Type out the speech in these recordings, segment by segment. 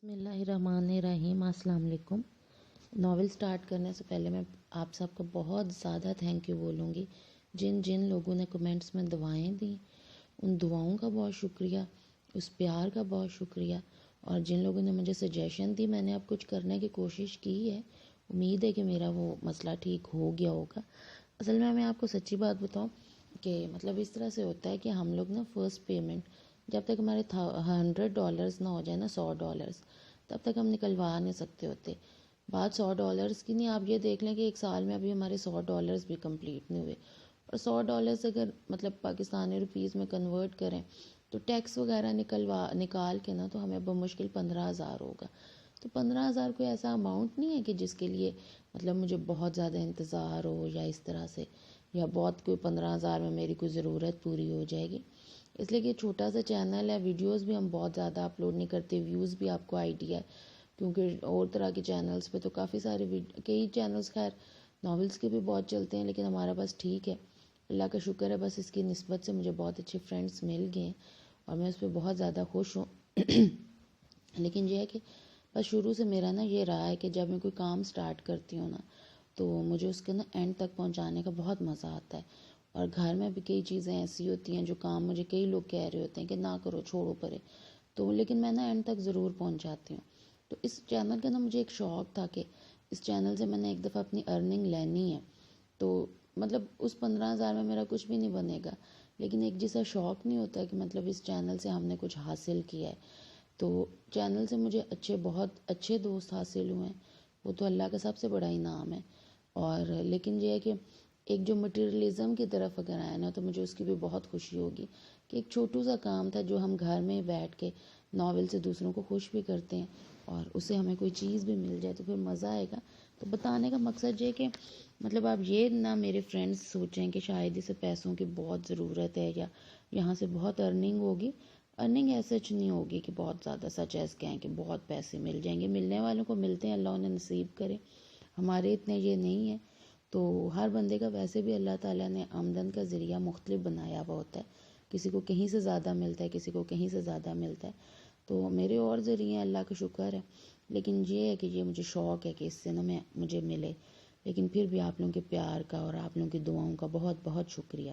بسم اللہ الرحمن الرحیم۔ السلام علیکم۔ ناول سٹارٹ کرنے سے پہلے میں آپ سب کو بہت زیادہ تھینک یو بولوں گی۔ جن لوگوں نے کمنٹس میں دعائیں دیں ان دعاؤں کا بہت شکریہ، اس پیار کا بہت شکریہ، اور جن لوگوں نے مجھے سجیشن دی، میں نے اب کچھ کرنے کی کوشش کی ہے، امید ہے کہ میرا وہ مسئلہ ٹھیک ہو گیا ہوگا۔ اصل میں آپ کو سچی بات بتاؤں کہ مطلب اس طرح سے ہوتا ہے کہ ہم لوگ نا فرسٹ پیمنٹ جب تک ہمارے $100 نہ ہو جائے نا، $100 تب تک ہم نکلوا نہیں سکتے ہوتے۔ بات $100 کی نہیں، آپ یہ دیکھ لیں کہ ایک سال میں ابھی ہمارے $100 بھی کمپلیٹ نہیں ہوئے، اور $100 اگر مطلب پاکستانی روپیز میں کنورٹ کریں تو ٹیکس وغیرہ نکال کے نا تو ہمیں بمشکل 15,000 ہوگا۔ تو 15,000 کوئی ایسا اماؤنٹ نہیں ہے کہ جس کے لیے مطلب مجھے بہت زیادہ انتظار ہو یا اس طرح سے، یا بہت کوئی 15,000 میں میری کوئی ضرورت پوری ہو جائے گی۔ اس لیے کہ چھوٹا سا چینل ہے، ویڈیوز بھی ہم بہت زیادہ اپلوڈ نہیں کرتے، ویوز بھی آپ کو آئیڈیا ہے، کیونکہ اور طرح کے چینلز پہ تو کافی سارے کئی چینلز خیر ناولز کے بھی بہت چلتے ہیں، لیکن ہمارا بس ٹھیک ہے، اللہ کا شکر ہے، بس اس کی نسبت سے مجھے بہت اچھے فرینڈز مل گئے ہیں اور میں اس پہ بہت زیادہ خوش ہوں۔ لیکن یہ ہے کہ بس شروع سے میرا نا یہ رہا ہے کہ جب میں کوئی کام سٹارٹ کرتی ہوں نا تو مجھے اس کے نا اینڈ تک پہنچانے کا بہت مزہ آتا ہے، اور گھر میں بھی کئی چیزیں ایسی ہوتی ہیں جو کام مجھے کئی لوگ کہہ رہے ہوتے ہیں کہ نہ کرو، چھوڑو پرے، تو لیکن میں نا اینڈ تک ضرور پہنچاتی ہوں۔ تو اس چینل کا نا مجھے ایک شوق تھا کہ اس چینل سے میں نے ایک دفعہ اپنی ارننگ لینی ہے، تو مطلب اس 15,000 میں میرا کچھ بھی نہیں بنے گا، لیکن ایک جیسا شوق نہیں ہوتا کہ مطلب اس چینل سے ہم نے کچھ حاصل کیا ہے۔ تو چینل سے مجھے بہت اچھے دوست حاصل ہوئے ہیں، وہ تو اللہ کا سب سے بڑا انعام ہے، اور لیکن یہ ہے کہ ایک جو مٹیریلزم کی طرف اگر آیا نا تو مجھے اس کی بھی بہت خوشی ہوگی کہ ایک چھوٹو سا کام تھا جو ہم گھر میں بیٹھ کے ناول سے دوسروں کو خوش بھی کرتے ہیں اور اسے ہمیں کوئی چیز بھی مل جائے تو پھر مزہ آئے گا۔ تو بتانے کا مقصد یہ کہ مطلب آپ یہ نہ میرے فرینڈز سوچیں کہ شاید اسے پیسوں کی بہت ضرورت ہے یا یہاں سے بہت ارننگ ہوگی۔ ارننگ ایسا نہیں ہوگی کہ بہت زیادہ سچ ایس کہیں کہ بہت پیسے مل جائیں گے، ملنے والوں کو ملتے ہیں، اللہ انہیں نصیب کرے، ہمارے اتنے یہ نہیں ہے۔ تو ہر بندے کا ویسے بھی اللہ تعالیٰ نے آمدن کا ذریعہ مختلف بنایا ہوا ہوتا ہے، کسی کو کہیں سے زیادہ ملتا ہے، کسی کو کہیں سے زیادہ ملتا ہے، تو میرے اور ذریعے اللہ کا شکر ہے، لیکن یہ ہے کہ یہ مجھے شوق ہے کہ اس سے نا مجھے ملے، لیکن پھر بھی آپ لوگوں کے پیار کا اور آپ لوگوں کی دعاؤں کا بہت بہت شکریہ۔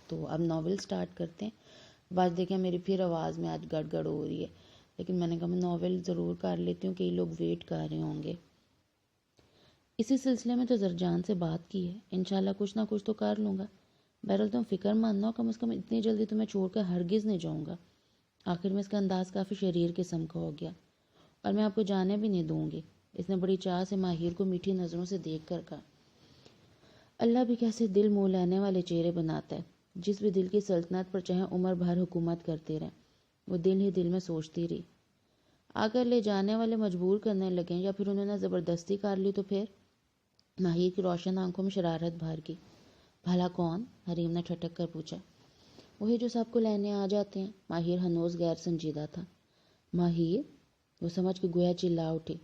تو اب ناول سٹارٹ کرتے ہیں۔ بات دیکھیں میری پھر آواز میں آج گڑ گڑ ہو رہی ہے، لیکن میں نے کہا میں ناول ضرور کر لیتی ہوں، کئی لوگ ویٹ کر رہے ہوں گے۔ اسی سلسلے میں تو زرجان سے بات کی ہے، انشاءاللہ کچھ نہ کچھ تو کر لوں گا۔ بہرحال تم فکر مند نہ ہو، کم از کم اتنی جلدی تمہیں چھوڑ کر ہرگز نہیں جاؤں گا۔ آخر میں اس کا انداز کافی شریر قسم کا ہو گیا، اور میں آپ کو جانے بھی نہیں دوں گی، اس نے بڑی چاہ سے ماہر کو میٹھی نظروں سے دیکھ کر کہا۔ اللہ بھی کیسے دل موہ لینے والے چہرے بناتا ہے، جس بھی دل کی سلطنت پر چاہے عمر بھر حکومت کرتے رہیں، وہ دل ہی دل میں سوچتی رہی۔ آ کر لے جانے والے مجبور کرنے لگیں یا پھر انہوں نے زبردستی کر لی تو پھر؟ ماہر کی روشن آنکھوں میں شرارت بھر گئی۔ بھلا کون؟ حریم نے ٹھٹک کر پوچھا۔ وہی جو سب کو لینے آ جاتے ہیں۔ ماہر ہنوز غیر سنجیدہ تھا۔ ماہر؟ وہ سمجھ کے گویا چلا اٹھی۔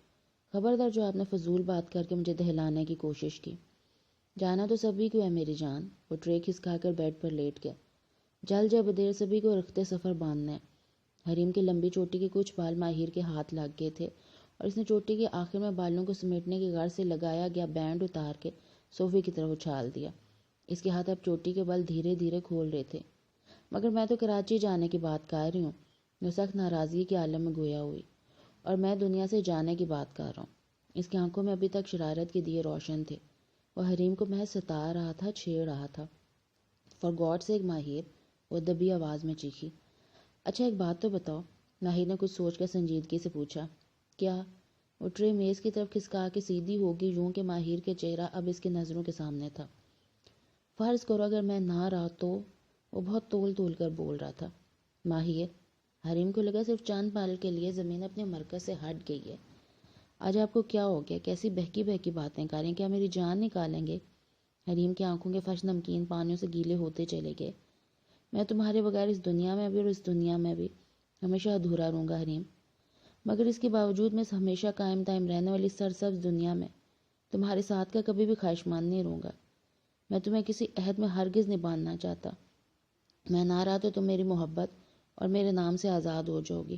خبردار جو آپ نے فضول بات کر کے مجھے دہلانے کی کوشش کی۔ جانا تو سبھی کو ہے میری جان۔ وہ ٹرے کھسکا کر بیڈ پر لیٹ گیا۔ جل جب دیر سبھی کو رختے سفر باندھنا ہے۔ حریم کی لمبی چوٹی کے کچھ بال ماہر کے ہاتھ لگ گئے تھے، اور اس نے چوٹی کے آخر میں بالوں کو سمیٹنے کی غرض سے لگایا گیا بینڈ اتار کے صوفے کی طرف اچھال دیا۔ اس کے ہاتھ اب چوٹی کے بال دھیرے دھیرے کھول رہے تھے۔ مگر میں تو کراچی جانے کی بات کر رہی ہوں۔ وہ سخت ناراضگی کے عالم میں گویا ہوئی۔ اور میں دنیا سے جانے کی بات کر رہا ہوں۔ اس کی آنکھوں میں ابھی تک شرارت کے دیے روشن تھے۔ وہ حریم کو محض ستا رہا تھا، چھیڑ رہا تھا۔ فار گاڈ سیک ماہر، وہ دبی آواز میں چیخی۔ اچھا ایک بات تو بتاؤ، ماہر نے کچھ سوچ کر سنجیدگی سے پوچھا۔ کیا؟ وہ ٹرے میز کی طرف کھسکا کے سیدھی ہوگی یوں کہ ماہر کے چہرہ اب اس کے نظروں کے سامنے تھا۔ فرض کرو اگر میں نہ رہا تو؟ وہ بہت تول تول کر بول رہا تھا۔ ماہر، حریم کو لگا صرف چند پل کے لیے زمین اپنے مرکز سے ہٹ گئی ہے۔ آج آپ کو کیا ہو گیا؟ کیسی بہکی بہکی باتیں کریں، کیا میری جان نکالیں گے؟ حریم کی آنکھوں کے فرش نمکین پانیوں سے گیلے ہوتے چلے گئے۔ میں تمہارے بغیر اس دنیا میں بھی اور اس دنیا میں بھی ہمیشہ ادھورا رہوں گا حریم، مگر اس کے باوجود میں اس ہمیشہ قائم دائم رہنے والی سرسبز دنیا میں تمہارے ساتھ کا کبھی بھی خواہشمند نہیں رہوں گا۔ میں تمہیں کسی عہد میں ہرگز نہیں باندھنا چاہتا۔ میں نہ رہا تو تم میری محبت اور میرے نام سے آزاد ہو جاؤ گی۔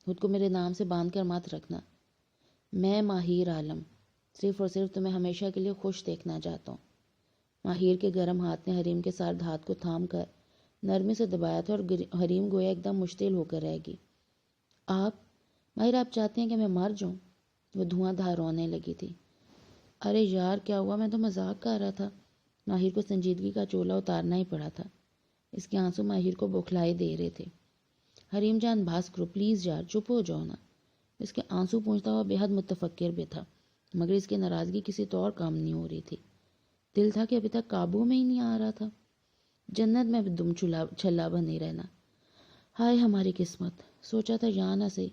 خود کو میرے نام سے باندھ کر مت رکھنا. میں ماہر عالم صرف اور صرف تمہیں ہمیشہ کے لیے خوش دیکھنا چاہتا ہوں. ماہر کے گرم ہاتھ نے حریم کے سر ہاتھ کو تھام کر نرمی سے دبایا تھا اور حریم گویا ایک دم مشتعل ہو کر رہ گئی. ماہر آپ چاہتے ہیں کہ میں مر جاؤں؟ وہ دھواں دھار رونے لگی تھی. ارے یار کیا ہوا، میں تو مذاق کر رہا تھا. ماہر کو سنجیدگی کا چولہ اتارنا ہی پڑا تھا. اس کے آنسو ماہر کو بوکھلائی دے رہے تھے. حریم جان بھاس کرو پلیز یار، چپ ہو جاؤ نا. اس کے آنسو پوچھتا ہوا بے حد متفکر بھی تھا، مگر اس کی ناراضگی کسی طور کام نہیں ہو رہی تھی. دل تھا کہ ابھی تک قابو میں ہی نہیں آ رہا تھا. جنت میں بھی دم چھلا بنے رہنا. ہائے ہماری قسمت، سوچا تھا یہاں نہ صحیح،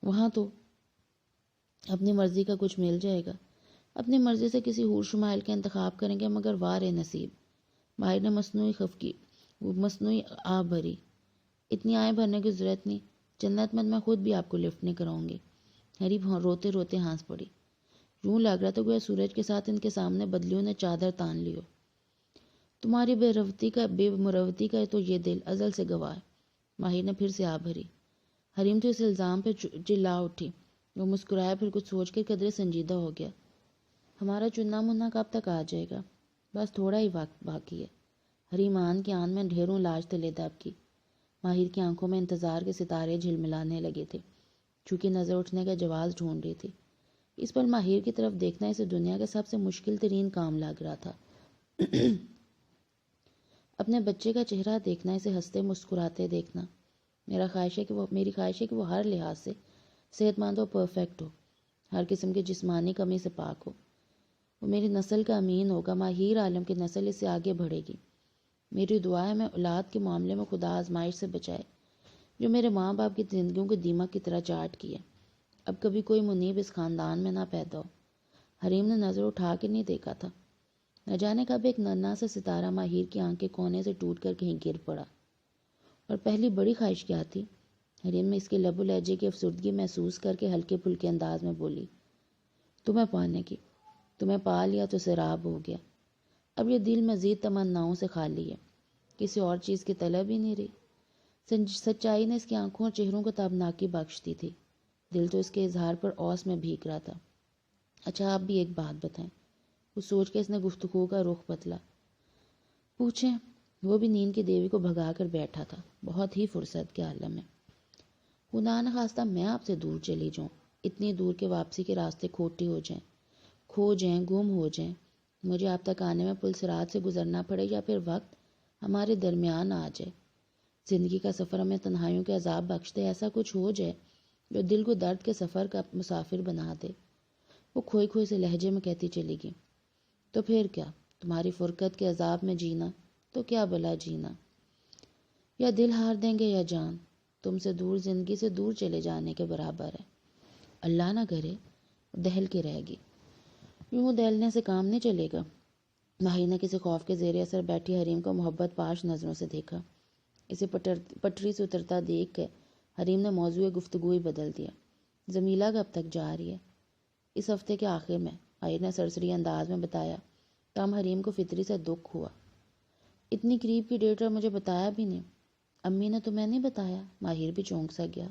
وہاں تو اپنی مرضی کا کچھ مل جائے گا. اپنی مرضی سے کسی حور شمائل کا انتخاب کریں گے، مگر وار نصیب. ماہر نے مصنوعی آہ بھری. اتنی آہیں بھرنے کی ضرورت نہیں، جنت میں خود بھی آپ کو لفٹ نہیں کراؤں گی. حریم روتے روتے ہنس پڑی. یوں لگ رہا تھا گویا سورج کے ساتھ ان کے سامنے بدلیوں نے چادر تان لی ہو. تمہاری بے مروتی کا تو یہ دل ازل سے گواہ ہے. ماہر نے پھر سے آہ بھری. حریم تو اس الزام پہ چلا اٹھی. وہ مسکرایا، پھر کچھ سوچ کر قدرے سنجیدہ ہو گیا. ہمارا چننا مننا کب تک آ جائے گا؟ بس تھوڑا ہی وقت باقی ہے. حریم آن کی آن میں ڈھیروں لاج تلے دب کی. ماہر کی آنکھوں میں انتظار کے ستارے جھلملانے لگے تھے، چونکہ نظر اٹھنے کا جواز ڈھونڈ رہی تھی. اس پر ماہر کی طرف دیکھنا اسے دنیا کا سب سے مشکل ترین کام لگ رہا تھا. اپنے بچے کا چہرہ دیکھنا، اسے ہنستے مسکراتے دیکھنا. میری خواہش ہے کہ وہ ہر لحاظ سے صحت مند و پرفیکٹ ہو، ہر قسم کی جسمانی کمی سے پاک ہو. وہ میری نسل کا امین ہوگا. ماہر عالم کی نسل اس سے آگے بڑھے گی. میری دعا ہے میں اولاد کے معاملے میں خدا آزمائش سے بچائے، جو میرے ماں باپ کی زندگیوں کو دیمک کی طرح چاٹ کی ہے. اب کبھی کوئی منیب اس خاندان میں نہ پیدا ہو. حریم نے نظر اٹھا کے نہیں دیکھا تھا. نہ جانے کب ایک ننھا سا ستارہ ماہر کی آنکھ کے کونے سے ٹوٹ کر کہیں گر پڑا. اور پہلی بڑی خواہش کیا تھی؟ حریم میں اس کے لب و لہجے کی افسردگی محسوس کر کے ہلکے پھلکے انداز میں بولی. تمہیں پانے کی. تمہیں پا لیا تو سیراب ہو گیا. اب یہ دل مزید تمناؤں سے خالی ہے، کسی اور چیز کی طلب ہی نہیں رہی. سچائی نے اس کی آنکھوں اور چہروں کو تابناکی بخش دی تھی. دل تو اس کے اظہار پر اوس میں بھیگ رہا تھا. اچھا آپ بھی ایک بات بتائیں. کچھ سوچ کے اس نے گفتگو کا رخ بدلا. پوچھیں. وہ بھی نیند کی دیوی کو بھگا کر بیٹھا تھا، بہت ہی فرصت کے عالم میں. خدا نخواستہ میں آپ سے دور چلی جاؤں، اتنی دور کے واپسی کے راستے کھوٹی ہو جائیں، کھو جائیں، گم ہو جائیں. مجھے آپ تک آنے میں پل صراط سے گزرنا پڑے، یا پھر وقت ہمارے درمیان آ جائے. زندگی کا سفر ہمیں تنہائیوں کے عذاب بخش دے. ایسا کچھ ہو جائے جو دل کو درد کے سفر کا مسافر بنا دے. وہ کھوئی کھوئی سے لہجے میں کہتی چلی گئی. تو پھر کیا؟ تمہاری فرقت کے عذاب میں جینا تو کیا بلا جینا. یا دل ہار دیں گے یا جان. تم سے دور زندگی سے دور چلے جانے کے برابر ہے. اللہ نہ کرے. دہل کے رہ گئی. یوں دہلنے سے کام نہیں چلے گا. ماہر نے کسی خوف کے زیر اثر بیٹھی حریم کو محبت پاش نظروں سے دیکھا. اسے پٹری سے اترتا دیکھ کے حریم نے موضوع گفتگو ہی بدل دیا. زمیلہ کب تک جا رہی ہے؟ اس ہفتے کے آخر میں، ماہر نے سرسری انداز میں بتایا. تاہم حریم کو فطری سے دکھ ہوا. اتنی قریب کی ڈیٹ اور مجھے بتایا بھی نہیں. امی نے تمہیں نہیں بتایا؟ ماہر بھی چونک سا گیا.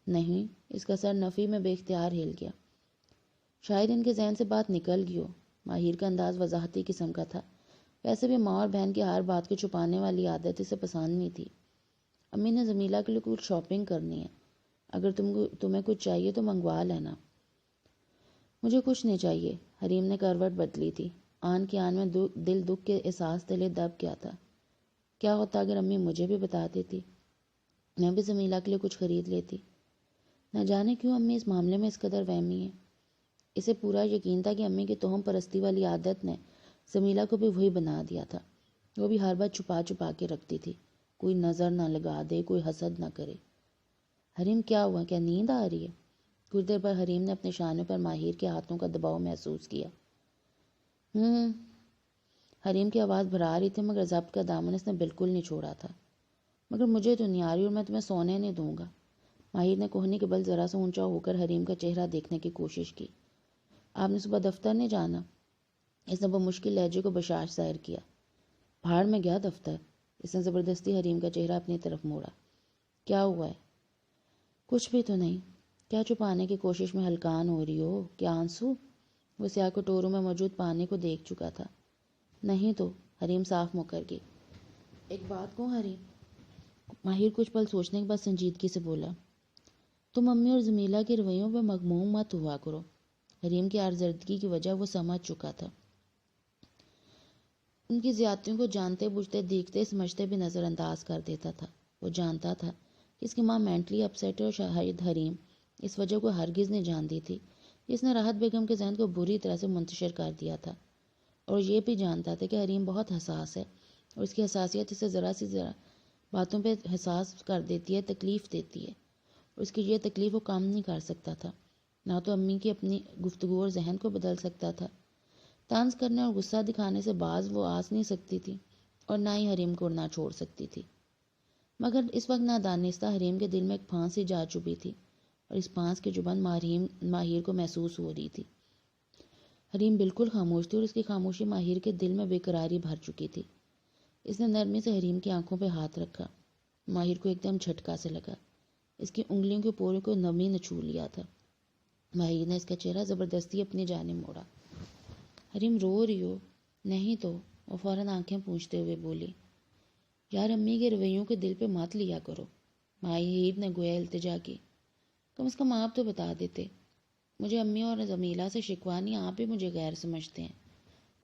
نہیں. اس کا سر نفی میں بے اختیار ہل گیا. شاید ان کے ذہن سے بات نکل گئی ہو. ماہر کا انداز وضاحتی قسم کا تھا. ویسے بھی ماں اور بہن کی ہر بات کو چھپانے والی عادت اسے پسند نہیں تھی. امی نے زمیلہ کے لیے کچھ شاپنگ کرنی ہے، اگر تمہیں کچھ چاہیے تو منگوا لینا. مجھے کچھ نہیں چاہیے. حریم نے کروٹ بدلی تھی. آن کی آن میں دل دکھ کے احساس تلے دب گیا تھا. کیا ہوتا اگر امی مجھے بھی بتا دیتی؟ میں بھی زمیلہ کے لیے کچھ خرید لیتی. نہ جانے کیوں امی اس معاملے میں اس قدر وہمی ہے. اسے پورا یقین تھا کہ امی کی توہم پرستی والی عادت نے زمیلہ کو بھی وہی بنا دیا تھا. وہ بھی ہر بات چھپا چھپا کے رکھتی تھی. کوئی نظر نہ لگا دے، کوئی حسد نہ کرے. حریم کیا ہوا؟ کیا نیند آ رہی ہے؟ کچھ دیر پر حریم نے اپنے شانے پر ماہر کے ہاتھوں کا دباؤ محسوس کیا. حریم کی آواز بھرا رہی تھی، مگر ضبط کا دامن اس نے بالکل نہیں چھوڑا تھا. مگر مجھے تو نہیں آ رہی اور میں تمہیں سونے نہیں دوں گا. ماہر نے کوہنی کے بل ذرا سا اونچا ہو کر حریم کا چہرہ دیکھنے کی کوشش کی. آپ نے صبح دفتر نہیں جانا؟ اس نے بمشکل لہجے کو بشاش ظاہر کیا. بھاڑ میں گیا دفتر. اس نے زبردستی حریم کا چہرہ اپنی طرف موڑا. کیا ہوا ہے؟ کچھ بھی تو نہیں. کیا چھپانے کی کوشش میں ہلکان ہو رہی ہو؟ کیا آنسو؟ وہ سیاہ کٹوروں میں موجود پانی کو دیکھ چکا تھا. نہیں تو. حریم صاف مکر گئی. ایک بات کہوں حریم؟ ماہر کچھ پل سوچنے کے بعد سنجیدگی سے بولا. تم امی اور زمیلہ کے رویوں پہ مغموم مت ہوا کرو. حریم کی آرزردگی کی وجہ وہ سمجھ چکا تھا. ان کی زیادتیوں کو جانتے بوجھتے دیکھتے سمجھتے بھی نظر انداز کر دیتا تھا. وہ جانتا تھا کہ اس کی ماں مینٹلی اپسیٹ ہے اور شاہد حریم اس وجہ کو ہرگز نہیں جانتی تھی جس نے راحت بیگم کے ذہن کو بری طرح سے منتشر کر دیا تھا. اور یہ بھی جانتا تھا کہ حریم بہت حساس ہے اور اس کی حساسیت اسے ذرا باتوں پہ حساس کر دیتی ہے، تکلیف دیتی ہے، اور اس کی یہ تکلیف وہ کام نہیں کر سکتا تھا. نہ تو امی کی اپنی گفتگو اور ذہن کو بدل سکتا تھا، طنز کرنے اور غصہ دکھانے سے باز وہ آس نہیں سکتی تھی، اور نہ ہی حریم کو نہ چھوڑ سکتی تھی. مگر اس وقت نادانستہ حریم کے دل میں ایک پھانسی جا چبھی تھی، اور اس پھانس کی چبھن ماہر کو محسوس ہو رہی تھی. حریم بالکل خاموش تھی اور اس کی خاموشی ماہر کے دل میں بے قراری بھر چکی تھی. اس نے نرمی سے حریم کی آنکھوں پہ ہاتھ رکھا. ماہر کو ایک دم جھٹکا سے لگا. اس کی انگلیوں کے پورے کو نمی نے چھو لیا تھا. ماہر نے اس کا چہرہ زبردستی اپنی جانب موڑا. حریم رو رہی ہو؟ نہیں تو. وہ فوراً آنکھیں پوچھتے ہوئے بولی. یار امی کے رویوں کے دل پہ مات لیا کرو. ماہر نے گویا التجا کی. کم از کم آپ تو بتا دیتے. مجھے امی اور زمیلہ سے شکوہ نہیں، آپ بھی مجھے غیر سمجھتے ہیں.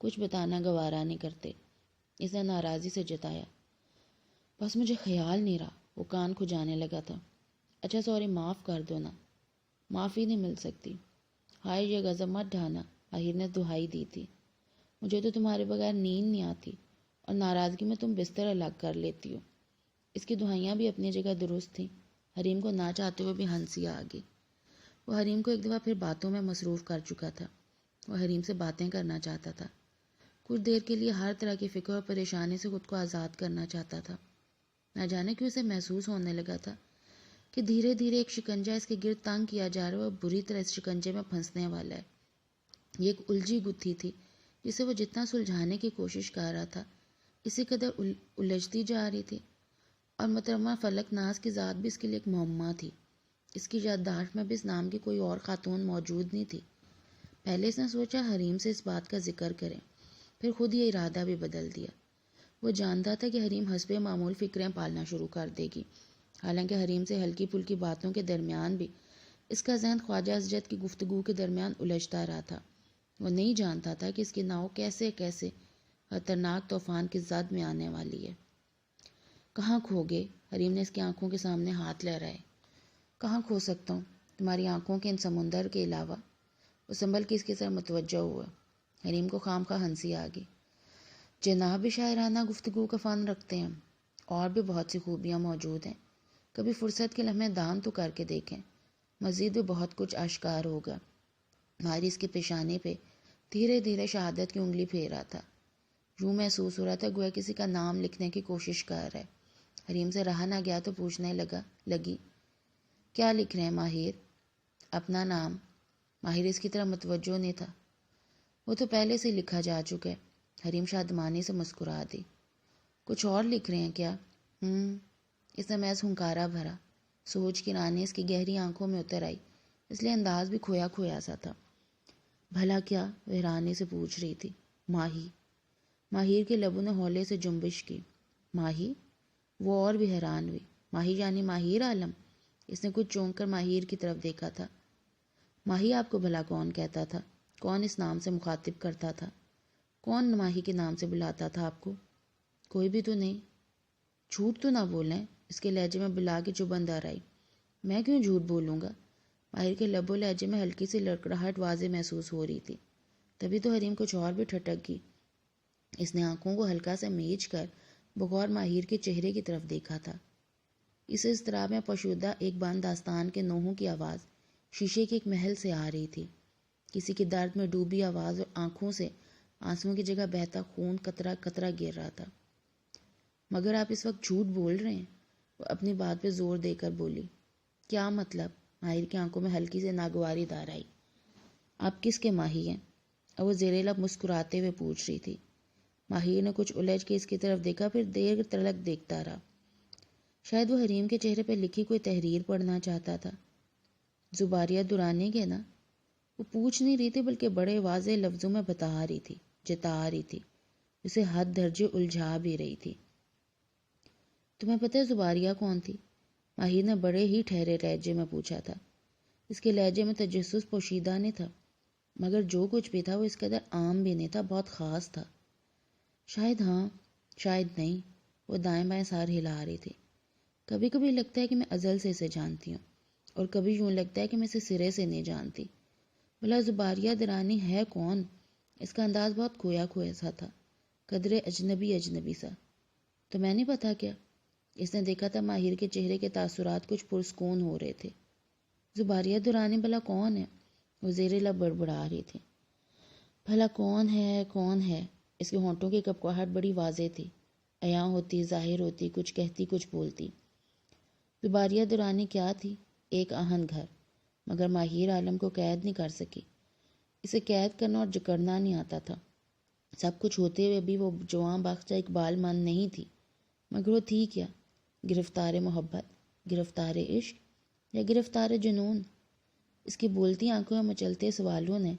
کچھ بتانا گوارا نہیں کرتے. اس نے ناراضی سے جتایا. بس مجھے خیال نہیں رہا. وہ کان کھجانے لگا تھا. اچھا سوری، معاف کر دو نا. معافی نہیں مل سکتی. ہائے یہ غضب مت ڈھانا. ماہر نے دہائی دی تھی. مجھے تو تمہارے بغیر نیند نہیں آتی اور ناراضگی میں تم بستر الگ کر لیتی ہو. اس کی دہائیاں بھی اپنی جگہ درست تھیں. حریم کو نہ چاہتے ہوئے بھی ہنسی آ گئی. وہ حریم کو ایک دفعہ پھر باتوں میں مصروف کر چکا تھا. وہ حریم سے باتیں کرنا چاہتا تھا. کچھ دیر کے لیے ہر طرح کی فکر اور پریشانی سے خود کو آزاد کرنا چاہتا تھا. نہ جانے کیوں اسے محسوس ہونے لگا تھا کہ دھیرے دھیرے ایک شکنجہ اس کے گرد تنگ کیا جا رہا ہے اور بری طرح اس شکنجے میں پھنسنے والا ہے. یہ ایک الجھی گتھی تھی جسے وہ جتنا سلجھانے کی کوشش کر رہا تھا اسی قدر الجھتی جا رہی تھی. اور محترمہ فلک ناز کی ذات بھی اس کے لیے ایک معمہ تھی. اس کی یادداشت میں بھی اس نام کی کوئی اور خاتون موجود نہیں تھی. پہلے اس نے سوچا حریم سے اس بات کا ذکر کریں، پھر خود یہ ارادہ بھی بدل دیا. وہ جانتا تھا کہ حریم حسب معمول فکریں پالنا شروع کر دے گی. حالانکہ حریم سے ہلکی پھلکی باتوں کے درمیان بھی اس کا ذہن خواجہ اسجد کی گفتگو کے درمیان الجھتا رہا تھا. وہ نہیں جانتا تھا کہ اس کی ناؤ کیسے کیسے خطرناک طوفان کی زد میں آنے والی ہے. کہاں کھو گے؟ حریم نے اس کی آنکھوں کے سامنے ہاتھ لہرائے. کہاں کھو سکتا ہوں تمہاری آنکھوں کے ان سمندر کے علاوہ؟ وہ سنبھل کے اس کی طرف متوجہ ہوا. حریم کو خام خواہ ہنسی آ گئی. جناب بھی شاعرانہ گفتگو کا فن رکھتے ہیں. اور بھی بہت سی خوبیاں موجود ہیں. کبھی فرصت کے لمحے دان تو کر کے دیکھیں. مزید بھی بہت کچھ آشکار ہوگا. ماہر اس کی پیشانی پہ دھیرے دھیرے شہادت کی انگلی پھیر رہا تھا. یوں محسوس ہو رہا تھا گویا کسی کا نام لکھنے کی کوشش کر رہا ہے. حریم سے رہا نہ گیا تو پوچھنے لگی. کیا لکھ رہے ہیں ماہر؟ اپنا نام. ماہر اس کی طرح متوجہ نہیں تھا. وہ تو پہلے سے لکھا جا چکا ہے. حریم شادمانی سے مسکرا دی. کچھ اور لکھ رہے ہیں کیا؟ اس نے محض ہنکارا بھرا. سوچ کی رانی اس کی گہری آنکھوں میں اتر آئی، اس لیے انداز بھی کھویا کھویا سا تھا. بھلا کیا؟ وہ حیرانی سے پوچھ رہی تھی. ماہی. ماہر کے لبوں نے ہولے سے جنبش کی. ماہی؟ وہ اور بھی حیران ہوئی. ماہی یعنی ماہر عالم؟ اس نے کچھ چونک کر ماہر کی طرف دیکھا تھا. ماہی آپ کو بھلا کون کہتا تھا؟ کون اس نام سے مخاطب کرتا تھا؟ کون ماہی کے نام سے بلاتا تھا آپ کو؟ کوئی بھی تو نہیں. جھوٹ تو نہ بولیں. اس کے لہجے میں بلا کی چبھن در آئی. میں کیوں جھوٹ بولوں گا؟ ماہر کے لب و لہجے میں ہلکی سی لڑکڑاہٹ واضح محسوس ہو رہی تھی. تبھی تو حریم کچھ اور بھی ٹھٹک گئی. اس نے آنکھوں کو ہلکا سا میچ کر بغور ماہر کے چہرے کی طرف دیکھا تھا. اس اضطراب میں پوشیدہ ایک بند داستان کے نوحوں کی آواز شیشے کے ایک محل سے آ رہی تھی. کسی کی درد میں ڈوبی آواز اور آنکھوں سے آنسوؤں کی جگہ بہتا خون قطرہ قطرہ گر رہا تھا. مگر آپ اس وقت جھوٹ بول رہے ہیں. وہ اپنی بات پہ زور دے کر بولی. کیا مطلب؟ ماہر کی آنکھوں میں ہلکی سے ناگواری دار آئی. آپ کس کے ماہی ہیں؟ اور وہ زیر لب مسکراتے ہوئے پوچھ رہی تھی. ماہر نے کچھ الجھ کے اس کی طرف دیکھا، پھر دیر تلک دیکھتا رہا. شاید وہ حریم کے چہرے پہ لکھی کوئی تحریر پڑھنا چاہتا تھا۔ زباریہ درانی کے نا؟ وہ پوچھ نہیں رہی تھی بلکہ بڑے واضح لفظوں میں بتا رہی تھی، جتا رہی تھی، اسے حد درجے الجھا بھی رہی تھی۔ تمہیں پتہ ہے زباریہ کون تھی؟ ماہر نے بڑے ہی ٹھہرے لہجے میں پوچھا تھا۔ اس کے لہجے میں تجسس پوشیدہ نہیں تھا، مگر جو کچھ بھی تھا وہ اس قدر عام بھی نہیں تھا، بہت خاص تھا۔ شاید ہاں، شاید نہیں، وہ دائیں بائیں سار ہلا رہی تھی۔ کبھی کبھی لگتا ہے کہ میں ازل سے اسے جانتی ہوں، اور کبھی یوں لگتا ہے کہ میں اسے سرے سے نہیں جانتی۔ بھلا زباریہ درانی ہے کون؟ اس کا انداز بہت کھویا کھویا سا تھا، قدرے اجنبی اجنبی سا۔ تو میں نہیں پتا کیا؟ اس نے دیکھا تھا ماہر کے چہرے کے تاثرات کچھ پرسکون ہو رہے تھے۔ زباریہ درانی بھلا کون ہے؟ وہ زیر لب بڑبڑا رہی تھی۔ بھلا کون ہے، کون ہے؟ اس کے ہونٹوں کی کپکاہٹ بڑی واضح تھی، عیاں ہوتی، ظاہر ہوتی، کچھ کہتی کچھ بولتی۔ زباریہ درانی کیا تھی؟ ایک آہن گھر، مگر ماہر عالم کو قید نہیں کر سکی۔ اسے قید کرنا اور جکڑنا نہیں آتا تھا۔ سب کچھ ہوتے ہوئے بھی وہ جواں بخشہ اقبال مند نہیں تھی، مگر وہ تھی کیا؟ گرفتار محبت، گرفتار عشق، یا گرفتار جنون؟ اس کی بولتی آنکھوں میں مچلتے سوالوں نے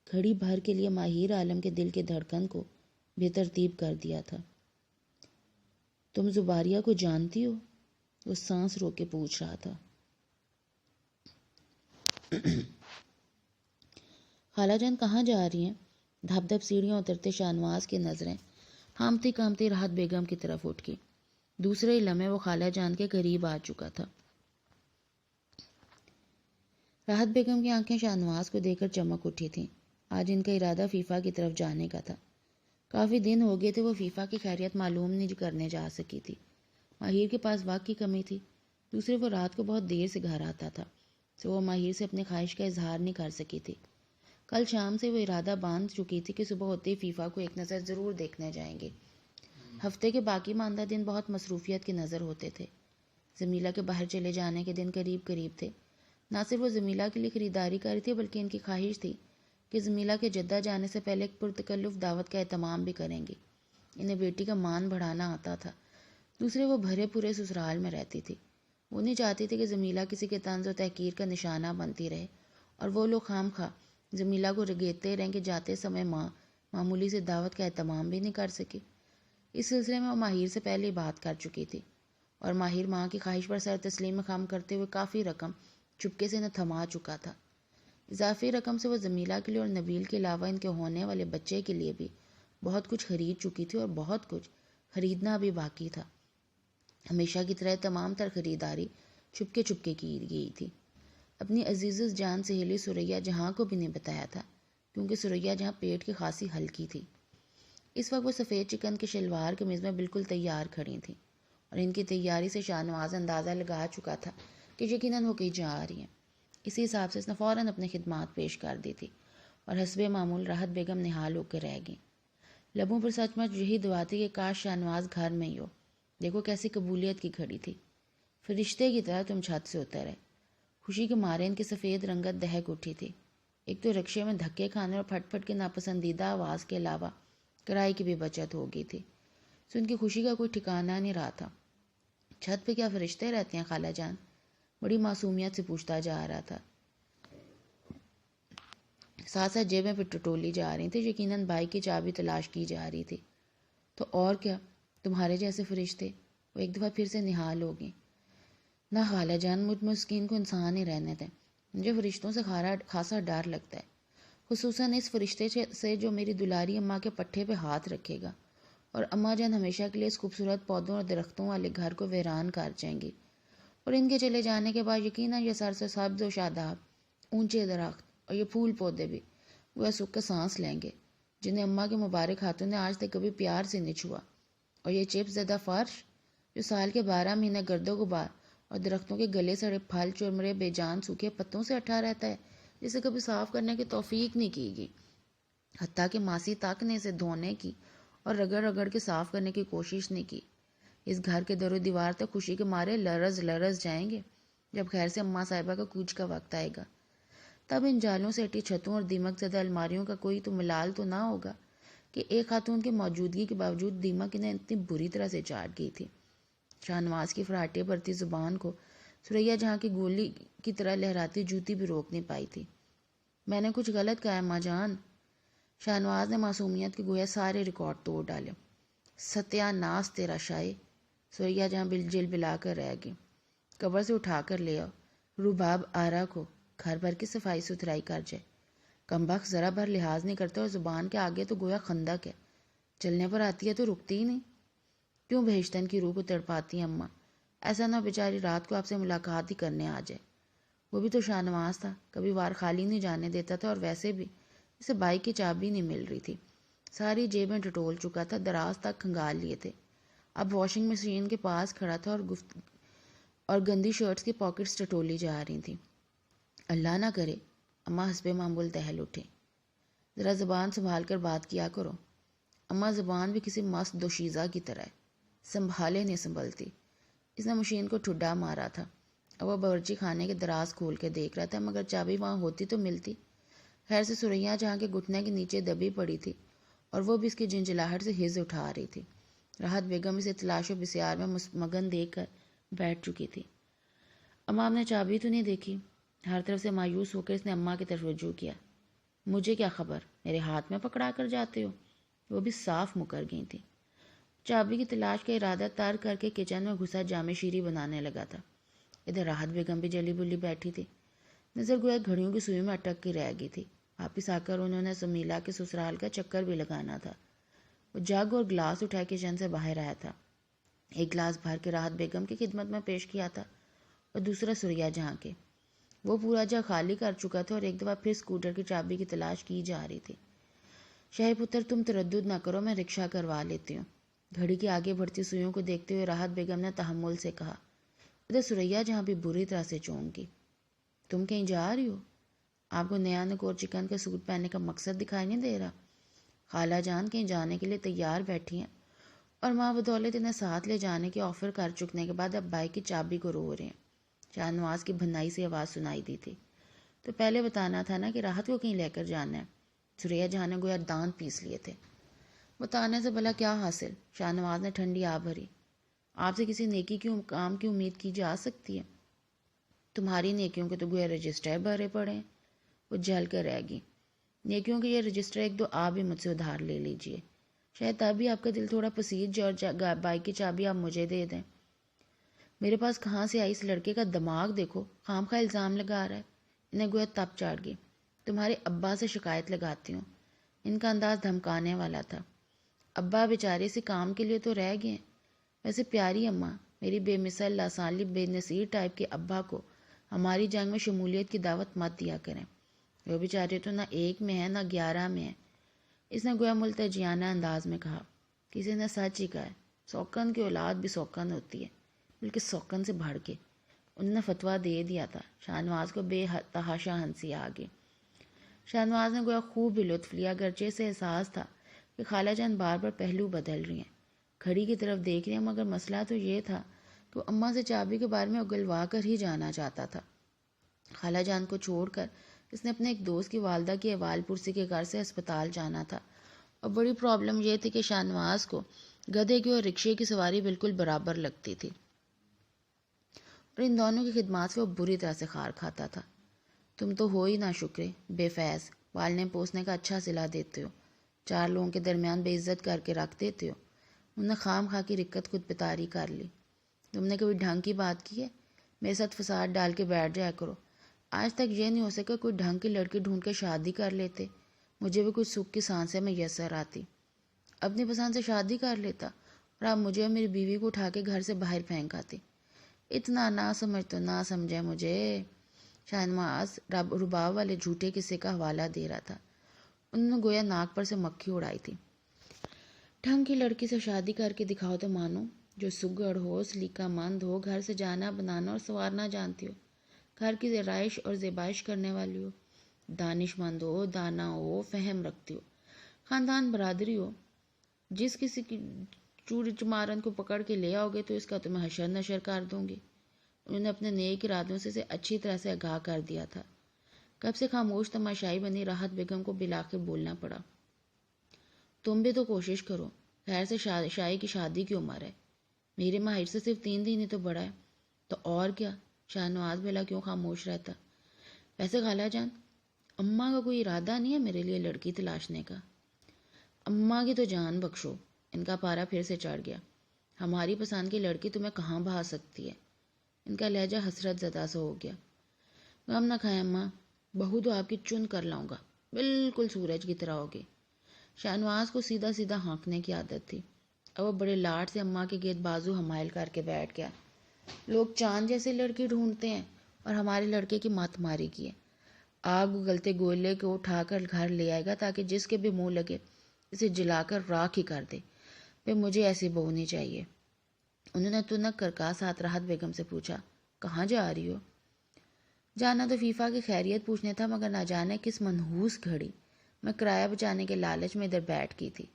گھڑی بھر کے لیے ماہر عالم کے دل کے دھڑکن کو بے ترتیب کر دیا تھا۔ تم زباریہ کو جانتی ہو؟ وہ سانس روک کے پوچھ رہا تھا۔ خالہ جان کہاں جا رہی ہیں؟ دھپ دھپ سیڑھیاں اترتے شاہنواز کی نظریں ہامتی کامتی راحت بیگم کی طرف اٹھ گئی۔ دوسرے ہی لمحے وہ خالہ جان کے قریب آ چکا تھا۔ راحت بیگم کی آنکھیں شاہنواز کو دیکھ کر چمک اٹھی تھیں۔ آج ان کا ارادہ فیفا کی طرف جانے کا تھا۔ کافی دن ہو گئے تھے وہ فیفا کی خیریت معلوم نہیں کرنے جا سکی تھی۔ ماہر کے پاس وقت کی کمی تھی، دوسرے وہ رات کو بہت دیر سے گھر آتا تھا، تو وہ ماہر سے اپنے خواہش کا اظہار نہیں کر سکی تھی۔ کل شام سے وہ ارادہ باندھ چکی تھی کہ صبح ہوتے ہی فیفا کو ایک نظر ضرور دیکھنے جائیں گے۔ ہفتے کے باقی ماندہ دن بہت مصروفیت کی نظر ہوتے تھے۔ زمیلہ کے باہر چلے جانے کے دن قریب قریب تھے۔ نہ صرف وہ زمیلہ کے لیے خریداری کر رہی تھی بلکہ ان کی خواہش تھی کہ زمیلہ کے جدہ جانے سے پہلے ایک پرتکلف دعوت کا اہتمام بھی کریں گی۔ انہیں بیٹی کا مان بڑھانا آتا تھا۔ دوسرے وہ بھرے پورے سسرال میں رہتی تھی۔ وہ نہیں چاہتی تھی کہ زمیلہ کسی کے طنز و تحقیر کا نشانہ بنتی رہے، اور وہ لوگ خام خواہ زمیلہ کو رگیتے رہیں کہ جاتے سمے ماں معمولی سے دعوت کا اہتمام بھی نہیں کر سکی۔ اس سلسلے میں وہ ماہر سے پہلے ہی بات کر چکی تھی، اور ماہر ماں کی خواہش پر سر تسلیم خم کرتے ہوئے کافی رقم چپکے سے نہ تھما چکا تھا۔ اضافی رقم سے وہ زمیلہ کے لیے اور نبیل کے علاوہ ان کے ہونے والے بچے کے لیے بھی بہت کچھ خرید چکی تھی، اور بہت کچھ خریدنا بھی باقی تھا۔ ہمیشہ کی طرح تمام تر خریداری چپکے چپکے کی گئی تھی۔ اپنی عزیز جان سہیلی سریا جہاں کو بھی نہیں بتایا تھا، کیونکہ سریا جہاں پیٹ کی خاصی ہلکی تھی۔ اس وقت وہ سفید چکن کے شلوار قمیض میں بالکل تیار کھڑی تھیں، اور ان کی تیاری سے شاہنواز اندازہ لگا چکا تھا کہ یقیناً وہ کہیں جا رہی ہیں۔ اسی حساب سے اس نے فوراً اپنی خدمات پیش کر دی تھی، اور حسب معمول راحت بیگم نہال ہو کے رہ گئیں۔ لبوں پر سچ مچ یہی دعا تھی کہ کاش شاہنواز گھر میں ہی ہو۔ دیکھو کیسی قبولیت کی گھڑی تھی، فرشتے کی طرح تم چھت سے اترے۔ خوشی کے مارے ان کی سفید رنگت دہک اٹھی تھی۔ ایک تو رکشے میں دھکے کھانے اور پھٹ پھٹ کے ناپسندیدہ آواز کے علاوہ کرائے کی بھی بچت ہو گئی تھی، سو ان کی خوشی کا کوئی ٹھکانہ نہیں رہا تھا۔ چھت پہ کیا فرشتے رہتے ہیں خالہ جان؟ بڑی معصومیت سے پوچھتا جا رہا تھا۔ ساتھ ساتھ جیبیں پہ ٹٹولی جا رہی تھی، یقیناً بھائی کی چابی تلاش کی جا رہی تھی۔ تو اور کیا، تمہارے جیسے فرشتے؟ وہ ایک دفعہ پھر سے نہال ہو گئی۔ نہ خالہ جان، مجھ مسکین کو انسان ہی رہنے دیں، مجھے فرشتوں سے خاصا ڈر لگتا ہے، خصوصاً اس فرشتے سے جو میری دلاری اماں کے پٹھے پہ ہاتھ رکھے گا، اور اماں جان ہمیشہ کے لیے اس خوبصورت پودوں اور درختوں والے گھر کو ویران کر جائیں گی، اور ان کے چلے جانے کے بعد یقیناً یہ سر سے سبز و شاداب اونچے درخت اور یہ پھول پودے بھی وہ سکھ کا سانس لیں گے، جنہیں اماں کے مبارک ہاتھوں نے آج تک کبھی پیار سے نہیں چھوا، اور یہ چپ زدہ فرش جو سال کے 12 مہینے گرد و غبار اور درختوں کے گلے سڑے پھل چرمرے بے جان سوکھے پتوں سے اٹھا رہتا ہے، جسے کبھی صاف کرنے کی توفیق نہیں کی گئی، حتیٰ کہ ماسی تک نے اسے دھونے کی اور رگڑ رگڑ کے صاف کرنے کی کوشش نہیں کی۔ اس گھر کے در و دیوار تک خوشی کے مارے لرز لرز جائیں گے جب خیر سے اماں صاحبہ کا کوچ کا وقت آئے گا۔ تب ان جالوں سے ہٹی چھتوں اور دیمک زدہ الماریوں کا کوئی تو ملال تو نہ ہوگا کہ ایک خاتون کی موجودگی کے باوجود دیمک انہیں اتنی بری طرح سے چاٹ گئی تھی۔ شاہنواز کی فراٹے بھرتی زبان کو ثریا جہاں کی گولی کی طرح لہراتی جوتی بھی روک نہیں پائی تھی۔ میں نے کچھ غلط کہا ہے ماں جان؟ شاہنواز نے معصومیت کے گویا سارے ریکارڈ توڑ ڈالے۔ ستیہ ناس تیرا شائع، ثریا جہاں جل بلا کر رہ گئی۔ قبر سے اٹھا کر لے آؤ، رباب آرا کو، گھر بھر کی صفائی ستھرائی کر جائے۔ کمبخت ذرا بھر لحاظ نہیں کرتا اور زبان کے آگے تو گویا خندق ہے، چلنے پر آتی ہے تو رکتی ہی نہیں۔ کیوں بہشتن کی روح کو تڑپاتی ہیں اماں؟ ایسا نہ بیچاری رات کو آپ سے ملاقات ہی کرنے آ جائے۔ وہ بھی تو شاہنواز تھا، کبھی وار خالی نہیں جانے دیتا تھا، اور ویسے بھی اسے بائک کی چابی نہیں مل رہی تھی، ساری جیبیں ٹٹول چکا تھا، دراز تک کھنگال لیے تھے۔ اب واشنگ مشین کے پاس کھڑا تھا اور گندی شرٹس کی پاکٹس ٹٹولی جا رہی تھیں۔ اللہ نہ کرے اماں حسب معمول دہل اٹھے۔ ذرا زبان سنبھال کر بات کیا کرو اماں، زبان بھی کسی مست دوشیزہ کی طرح ہے، سنبھالے نہیں سنبھلتی۔ اس نے مشین کو ٹھڈا مارا تھا اور وہ باورچی خانے کے دراز کھول کے دیکھ رہا تھا، مگر چابی وہاں ہوتی تو ملتی۔ خیر سے ثریا جہاں کے گھٹنے کے نیچے دبی پڑی تھی اور وہ بھی اس کی جھنجھلاہٹ سے ہز اٹھا رہی تھی۔ راحت بیگم اسے تلاش و بسیار میں مگن دیکھ کر بیٹھ چکی تھی۔ اماں آپ نے چابی تو نہیں دیکھی؟ ہر طرف سے مایوس ہو کر اس نے اماں کی طرف رجوع کیا۔ مجھے کیا خبر، میرے ہاتھ میں پکڑا کر جاتے ہو؟ وہ بھی صاف مکر گئی تھی۔ چابی کی تلاش کا ارادہ ترک کر کے کچن میں گھسا جامع شیری بنانے لگا تھا۔ ادھر راحت بیگم بھی جلی بلی بیٹھی تھی، نظر گویا گھڑیوں کی سوئی میں اٹک کے رہ گئی تھی۔ واپس آ کر انہوں نے سمیلا کے سسرال کا چکر بھی لگانا تھا۔ وہ جگ اور گلاس اٹھا کچن سے باہر آیا تھا، ایک گلاس بھر کے راحت بیگم کی خدمت میں پیش کیا تھا اور دوسرا ثریا جہاں کے۔ وہ پورا جگ خالی کر چکا تھا اور ایک دفعہ پھر اسکوٹر کی چابی کی تلاش کی جا رہی تھی۔ شاہی پتر تم تردد نہ کرو، میں رکشہ کروا لیتی ہوں، گھڑی کی آگے بڑھتی سوئیوں کو دیکھتے ہوئے راحت بیگم نے تحمل سے کہا۔ ادھر ثریا جہاں بھی بری طرح سے چونک گئی۔ تم کہیں جا رہی ہو؟ آپ کو نیا نکور چکن کا سوٹ پہننے کا مقصد دکھائی نہیں دے رہا؟ خالہ جان کہیں جانے کے لیے تیار بیٹھی ہیں اور ماں بدولت انہیں ساتھ لے جانے کے آفر کر چکنے کے بعد اب بائک کی چابی کو رو رہے ہیں۔ شاہنواز کی بھنائی سے آواز سنائی دی تھی۔ تو پہلے بتانا تھا نا کہ راحت کو کہیں لے کر جانا ہے۔ ثریا جہاں نے گویا دانت پیس لیے تھے۔ بتانے سے بھلا کیا حاصل؟ شاہنواز نے ٹھنڈی آ بھری۔ آپ سے کسی نیکی کی کام کی امید کی جا سکتی ہے؟ تمہاری نیکیوں کے تو گویا رجسٹر بھرے پڑے ہیں۔ وہ جل کر رہ گئی۔ نیکیوں کے یہ رجسٹر ایک دو آپ بھی مجھ سے ادھار لے لیجئے، شاید تبھی آپ کا دل تھوڑا پسیج جائے اور بائک کی چابی آپ مجھے دے دیں۔ میرے پاس کہاں سے آئی؟ اس لڑکے کا دماغ دیکھو، خام خواہ الزام لگا رہا ہے۔ انہیں گویا تپ چڑھ گئی۔ تمہارے ابا سے شکایت لگاتی ہوں۔ ان کا انداز دھمکانے والا تھا۔ ابا بیچارے سے کام کے لیے تو رہ گئے ہیں۔ ویسے پیاری اماں، میری بے مثل لاسانی بے نصیر ٹائپ کے ابا کو ہماری جنگ میں شمولیت کی دعوت مت دیا کریں۔ وہ بیچارے تو نہ 1 میں ہیں نہ 11 میں ہیں۔ اس نے گویا ملتجیانہ انداز میں کہا۔ کسی نے سچ ہی کہا ہے، سوکن کی اولاد بھی سوکن ہوتی ہے، بلکہ سوکن سے بڑھ کے۔ انہوں نے فتویٰ دے دیا تھا۔ شاہنواز کو بے تحاشا ہنسی آ گئی۔ شاہنواز نے گویا خوب ہی لطف لیا، اگرچہ اسے احساس تھا کہ خالہ جان بار بار پہلو بدل رہی ہیں، گھڑی کی طرف دیکھ رہی ہیں، مگر مسئلہ تو یہ تھا کہ وہ اماں سے چابی کے بارے میں اگلوا کر ہی جانا چاہتا تھا۔ خالہ جان کو چھوڑ کر اس نے اپنے ایک دوست کی والدہ کی احوال پرسی کے گھر سے ہسپتال جانا تھا، اور بڑی پرابلم یہ تھی کہ شاہنواز کو گدھے کی اور رکشے کی سواری بالکل برابر لگتی تھی، اور ان دونوں کی خدمات سے وہ بری طرح سے خار کھاتا تھا۔ تم تو ہو ہی نہ شکرے، بے فیض، پالنے پوسنے کا اچھا صلہ دیتے ہو، 4 لوگوں کے درمیان بے عزت کر کے رکھ دیتے ہو۔ انہوں نے خام خواہ کی رکت خود پتاری کر لی۔ تم نے کبھی ڈھنگ کی بات کی ہے؟ میرے ساتھ فساد ڈال کے بیٹھ جایا کرو۔ آج تک یہ نہیں ہو سکا کوئی ڈھنگ کی لڑکی ڈھونڈ کے شادی کر لیتے، مجھے بھی کچھ سکھ کی سانسیں میں یسر آتی، اپنی پسند سے شادی کر لیتا، اور آپ مجھے اور میری بیوی کو اٹھا کے گھر سے باہر پھینک آتے۔ اتنا نہ سمجھ تو نہ سمجھے مجھے۔ شاہنواز رباب والے جھوٹے قصے کا حوالہ دے رہا تھا۔ انہوں نے گویا ناک پر سے مکھی اڑائی تھی۔ ڈھنگ کی لڑکی سے شادی کر کے دکھاؤ تو مانو، جو سگڑ ہو، سلیقہ مند ہو، گھر سے جانا بنانا اور سنوارنا جانتی ہو، گھر کی رہائش اور زیبائش کرنے والی ہو، دانش مند ہو، دانا ہو، فہم رکھتی ہو، خاندان برادری ہو۔ جس کسی کی چور چمارن کو پکڑ کے لے آؤ گے تو اس کا تمہیں حشر نشر کر دوں گی۔ انہوں نے اپنے نیک ارادوں سے اسے اچھی طرح سے آگاہ کر دیا تھا۔ کب سے خاموش تماشائی بنی راحت بیگم کو بالآخر بولنا پڑا۔ تم بھی تو کوشش کرو، خیر سے شاہی کی شادی کی عمر ہے، میرے ماہر سے صرف 3 دن ہی تو بڑا ہے۔ تو اور کیا؟ شاہ نواز بھلا کیوں خاموش رہتا؟ ویسے خالہ جان، اماں کا کوئی ارادہ نہیں ہے میرے لیے لڑکی تلاشنے کا؟ اماں کی تو جان بخشو، ان کا پارا پھر سے چڑھ گیا۔ ہماری پسند کی لڑکی تمہیں کہاں بہا سکتی ہے؟ ان کا لہجہ حسرت زدہ سا ہو گیا۔ غم نہ کھائیں اماں، بہو تو آپ کی چن کر لاؤں گا، بالکل سورج کی طرح ہوگی۔ شاہنواز کو سیدھا سیدھا ہانکنے کی عادت تھی، اور وہ بڑے لاڈ سے اماں کے گرد بازو حمائل کر کے بیٹھ گیا۔ لوگ چاند جیسے لڑکی ڈھونڈتے ہیں اور ہمارے لڑکے کی مات ماری کی ہے۔ آگ اگلتے گولے کو اٹھا کر گھر لے آئے گا تاکہ جس کے بھی منہ لگے اسے جلا کر راکھ ہی کر دے۔ پھر مجھے ایسی بہو نہیں چاہیے۔ انہوں نے تنک کر کہا۔ ساتھ راحت بیگم سے پوچھا، کہاں جا رہی ہو؟ جانا تو فیفا کی خیریت پوچھنے تھا، مگر نہ جانے کس منحوس گھڑی میں کرایہ بچانے کے لالچ میں ادھر بیٹھ کی تھی۔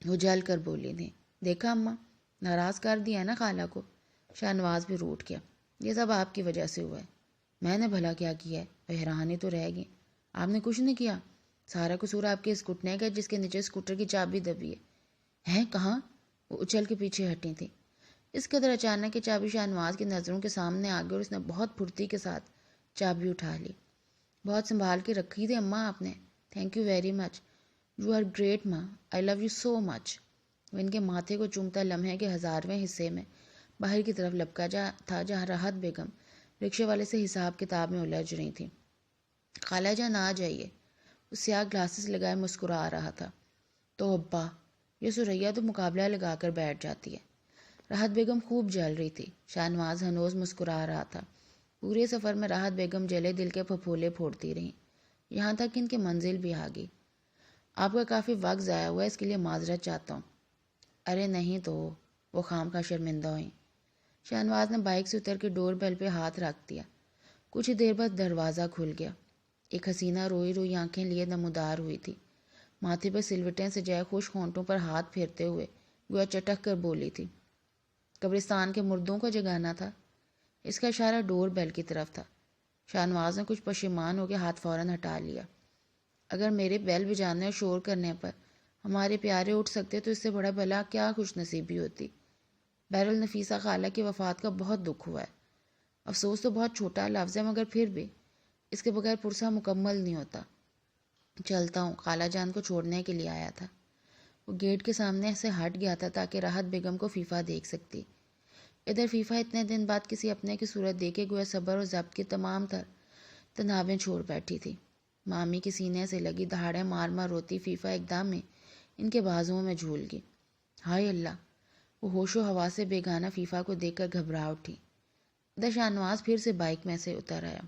وہ جل کر بولی تھی، دیکھا اماں، ناراض کر دیا نا خالہ کو۔ شاہنواز بھی روٹ گیا۔ یہ سب آپ کی وجہ سے ہوا ہے۔ میں نے بھلا کیا کیا ہے؟ وہ حیرانی تو رہ گئی۔ آپ نے کچھ نہیں کیا، سارا قصور آپ کے اس گھٹنے کا جس کے نیچے اسکوٹر کی چابی دبی ہے۔ ہیں کہاں؟ وہ اچھل کے پیچھے ہٹی تھی۔ اس قدر اچانک کہ چابی شاہنواز کی نظروں کے سامنے آ گئی اور اس نے بہت پھرتی کے ساتھ چابی اٹھا لی۔ بہت سنبھال کے رکھی تھی اماں آپ نے۔ Thank you very much, you are great ماں، آئی لو یو سو مچ۔ وہ ان کے ماتھے کو چومتا لمحے کے 1000ویں حصے میں باہر کی طرف لپکا تھا، جہاں راحت بیگم رکشے والے سے حساب کتاب میں الجھ رہی تھیں۔ خالہ جان آ جائیے۔ وہ سیاہ گلاسز لگائے مسکرا رہا تھا۔ تو ابا، یہ سریا تو مقابلہ لگا کر بیٹھ جاتی ہے۔ راحت بیگم خوب جل رہی تھی۔ شاہنواز ہنوز مسکرا رہا تھا۔ پورے سفر میں راحت بیگم جلے دل کے پھپھولے پھوڑتی رہیں، یہاں تک کہ ان کی منزل بھی آ گئی۔ آپ کا کافی وقت ضائع ہوا ہے، اس کے لیے معذرت چاہتا ہوں۔ ارے نہیں تو، وہ خام خواہ شرمندہ ہوئیں۔ شاہنواز نے بائک سے اتر کے ڈور بیل پہ ہاتھ رکھ دیا۔ کچھ ہی دیر بعد دروازہ کھل گیا۔ ایک حسینہ روئی روئی آنکھیں لیے نمودار ہوئی تھی، ماتھے پر سلوٹیں سجائے خشک ہونٹوں پر ہاتھ پھیرتے ہوئے گویا چٹک کر بولی تھی، قبرستان کے مردوں کو جگانا تھا۔ اس کا اشارہ ڈور بیل کی طرف تھا۔ شاہنواز نے کچھ پشیمان ہو کے ہاتھ فوراً ہٹا لیا۔ اگر میرے بیل بجانے اور شور کرنے پر ہمارے پیارے اٹھ سکتے تو اس سے بڑا بھلا کیا خوش نصیبی ہوتی۔ بہرحال نفیسہ خالہ کی وفات کا بہت دکھ ہوا ہے۔ افسوس تو بہت چھوٹا لفظ ہے، مگر پھر بھی اس کے بغیر پرسہ مکمل نہیں ہوتا۔ چلتا ہوں، خالہ جان کو چھوڑنے کے لیے آیا تھا۔ وہ گیٹ کے سامنے سے ہٹ گیا تھا تاکہ راحت بیگم کو فیفا دیکھ سکتی۔ ادھر فیفا اتنے دن بعد کسی اپنے کی صورت دیکھے گویا صبر اور ضبط کی تمام تر تنابیں چھوڑ بیٹھی تھی۔ مامی کے سینے سے لگی دہاڑیں مار مار روتی فیفا ایک دم میں ان کے بازوؤں میں جھول گئی۔ ہائے اللہ! وہ ہوش و ہوا سے بیگانہ فیفا کو دیکھ کر گھبرا اٹھی۔ ادھر شاہنواز پھر سے بائک میں سے اتر آیا۔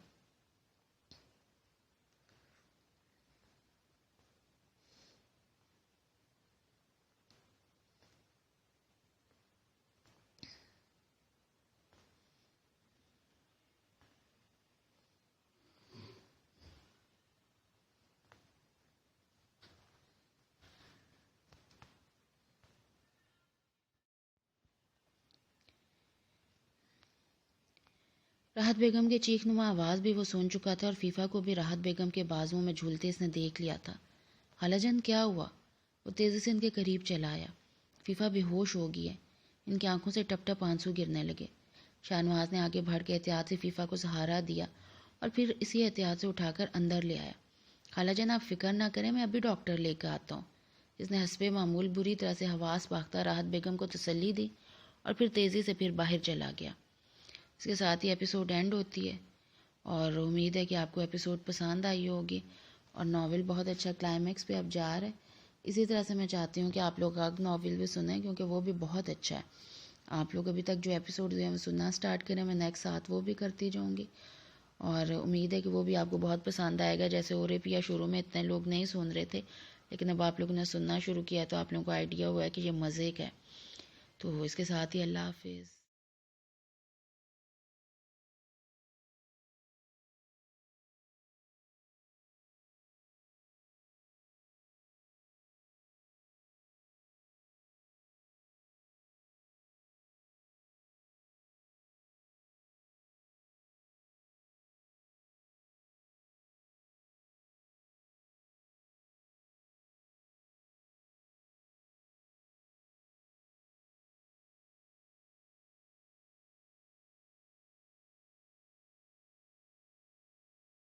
راحت بیگم کے چیخ نما آواز بھی وہ سن چکا تھا اور فیفا کو بھی راحت بیگم کے بازوؤں میں جھولتے اس نے دیکھ لیا تھا۔ خالہ جان کیا ہوا؟ وہ تیزی سے ان کے قریب چلا آیا۔ فیفا بے ہوش ہو گئی ہے، ان کی آنکھوں سے ٹپ ٹپ آنسو گرنے لگے۔ شاہنواز نے آگے بڑھ کے احتیاط سے فیفا کو سہارا دیا اور پھر اسی احتیاط سے اٹھا کر اندر لے آیا۔ خالہ جان آپ فکر نہ کریں، میں ابھی ڈاکٹر لے کے آتا ہوں۔ اس نے حسب معمول بری طرح سے حواس باختہ راحت بیگم کو تسلی دی اور پھر تیزی سے پھر باہر چلا گیا۔ اس کے ساتھ ہی ایپیسوڈ اینڈ ہوتی ہے اور امید ہے کہ آپ کو ایپیسوڈ پسند آئی ہوگی اور ناول بہت اچھا کلائمیکس پہ اب جا رہا ہے۔ اسی طرح سے میں چاہتی ہوں کہ آپ لوگ اگ ناول بھی سنیں کیونکہ وہ بھی بہت اچھا ہے۔ آپ لوگ ابھی تک جو ایپیسوڈ ہیں وہ سننا سٹارٹ کریں، میں نیکسٹ ساتھ وہ بھی کرتی جاؤں گی اور امید ہے کہ وہ بھی آپ کو بہت پسند آئے گا۔ جیسے اورے شروع میں اتنے لوگ نہیں سن رہے تھے لیکن اب آپ لوگوں نے سننا شروع کیا تو آپ لوگوں کو آئیڈیا ہوا ہے کہ یہ مزے کا ہے۔ تو اس کے ساتھ ہی اللہ حافظ۔